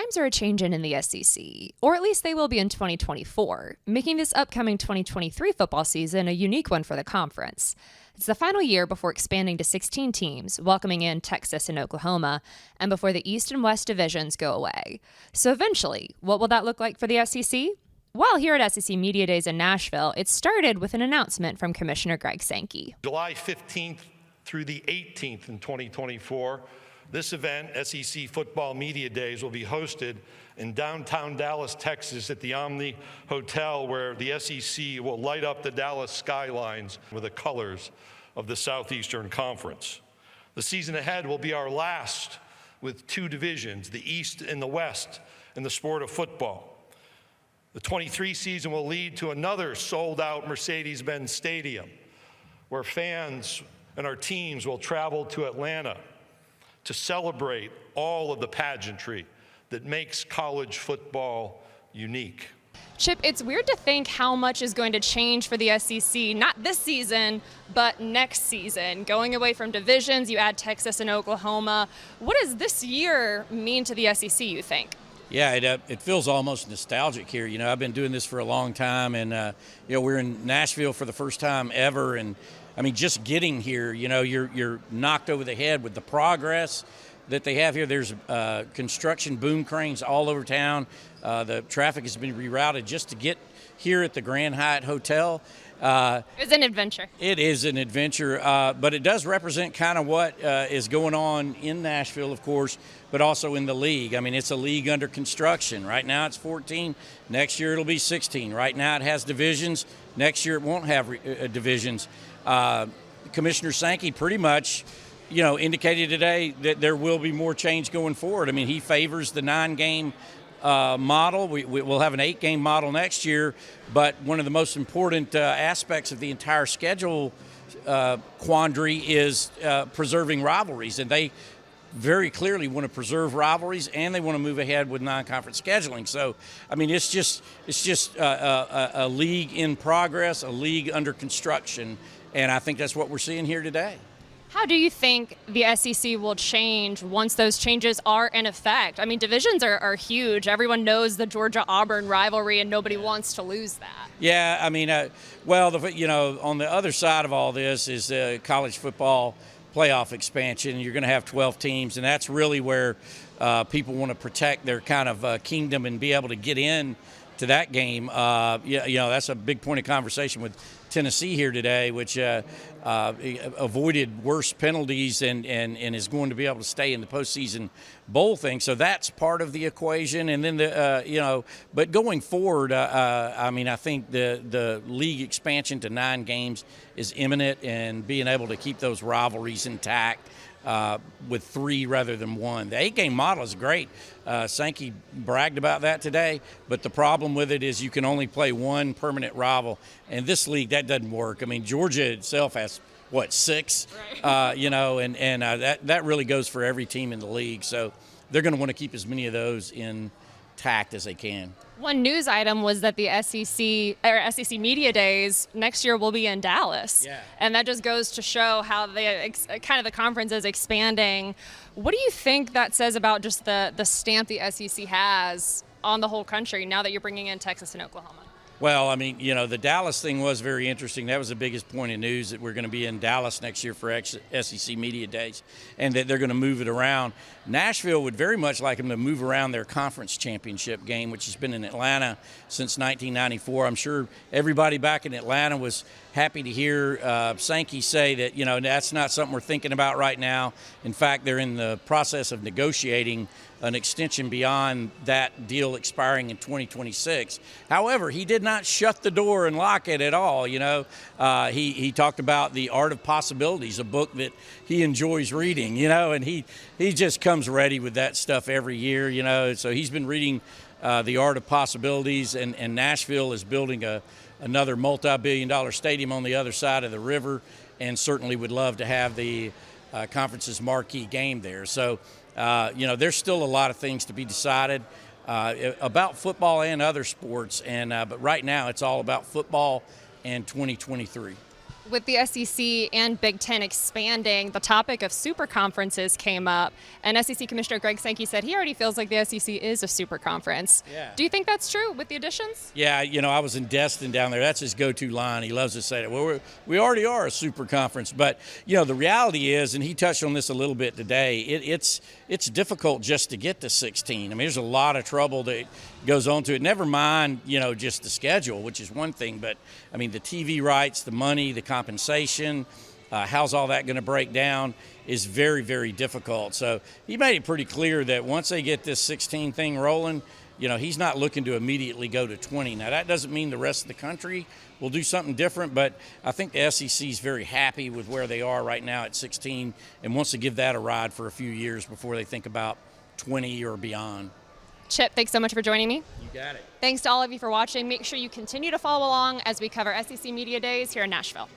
times are a changin' in the SEC, or at least they will be in 2024, making this upcoming 2023 football season a unique one for the conference. It's the final year before expanding to 16 teams, welcoming in Texas and Oklahoma, and before the East and West divisions go away. So eventually, what will that look like for the SEC? Well, here at SEC Media Days in Nashville, it started with an announcement from Commissioner Greg Sankey. July 15th through the 18th in 2024, this event, SEC Football Media Days, will be hosted in downtown Dallas, Texas at the Omni Hotel, where the SEC will light up the Dallas skylines with the colors of the Southeastern Conference. The season ahead will be our last with two divisions, the East and the West, in the sport of football. The 23 season will lead to another sold-out Mercedes-Benz Stadium, where fans and our teams will travel to Atlanta to celebrate all of the pageantry that makes college football unique. Chip, it's weird to think how much is going to change for the SEC, not this season, but next season. Going away from divisions, you add Texas and Oklahoma. What does this year mean to the SEC, you think? Yeah, it feels almost nostalgic here. You know, I've been doing this for a long time, and we're in Nashville for the first time ever, and I mean, just getting here, you know, you're knocked over the head with the progress that they have here. There's construction boom cranes all over town. The traffic has been rerouted just to get here at the Grand Hyatt Hotel. It's an adventure. It is an adventure, but it does represent kind of what is going on in Nashville, of course, but also in the league. I mean, it's a league under construction. Right now it's 14. Next year it'll be 16. Right now it has divisions. Next year it won't have divisions. Commissioner Sankey pretty much, you know, indicated today that there will be more change going forward. I mean, he favors the 9-game model. We'll have an 8-game model next year, but one of the most important aspects of the entire schedule quandary is preserving rivalries, and they very clearly want to preserve rivalries, and they want to move ahead with non-conference scheduling. So, I mean, it's just a league in progress, a league under construction, and I think that's what we're seeing here today. How do you think the SEC will change once those changes are in effect? I mean, divisions are huge. Everyone knows the Georgia-Auburn rivalry, and nobody wants to lose that. Yeah, I mean, on the other side of all this is college football playoff expansion. You're going to have 12 teams, and that's really where people want to protect their kind of kingdom and be able to get in to that game. That's a big point of conversation with Tennessee here today, which avoided worse penalties and is going to be able to stay in the postseason bowl thing. So that's part of the equation. And then but going forward, I think the league expansion to 9 games is imminent, and being able to keep those rivalries intact with 3 rather than 1. The 8-game model is great. Sankey bragged about that today, but the problem with it is you can only play 1 permanent rival. And this league, that doesn't work. I mean, Georgia itself has, 6? Right. That really goes for every team in the league. So they're going to want to keep as many of those intact as they can. One news item was that the SEC Media Days next year will be in Dallas. Yeah. And that just goes to show how the conference is expanding. What do you think that says about just the stamp the SEC has on the whole country now that you're bringing in Texas and Oklahoma? Well, I mean, the Dallas thing was very interesting. That was the biggest point of news, that we're going to be in Dallas next year for SEC Media Days, and that they're going to move it around. Nashville would very much like them to move around their conference championship game, which has been in Atlanta since 1994. I'm sure everybody back in Atlanta was happy to hear Sankey say that, that's not something we're thinking about right now. In fact, they're in the process of negotiating an extension beyond that deal expiring in 2026. However, he did not shut the door and lock it at all. He talked about The Art of Possibilities, a book that he enjoys reading, and he just comes ready with that stuff every year, So he's been reading The Art of Possibilities, and Nashville is building another multi-billion-dollar stadium on the other side of the river, and certainly would love to have the conference's marquee game there. So, there's still a lot of things to be decided about football and other sports, but right now it's all about football and 2023. With the SEC and Big Ten expanding, the topic of super conferences came up, and SEC Commissioner Greg Sankey said he already feels like the SEC is a super conference. Yeah. Do you think that's true with the additions? Yeah, I was in Destin down there. That's his go-to line. He loves to say that. Well, we already are a super conference. But, the reality is, and he touched on this a little bit today, it's difficult just to get to 16. I mean, there's a lot of trouble that goes on to it. Never mind, just the schedule, which is one thing. But, I mean, the TV rights, the money, the compensation, how's all that going to break down is very, very difficult. So he made it pretty clear that once they get this 16 thing rolling, he's not looking to immediately go to 20. Now, that doesn't mean the rest of the country will do something different, but I think the SEC is very happy with where they are right now at 16 and wants to give that a ride for a few years before they think about 20 or beyond. Chip, thanks so much for joining me. You got it. Thanks to all of you for watching. Make sure you continue to follow along as we cover SEC Media Days here in Nashville.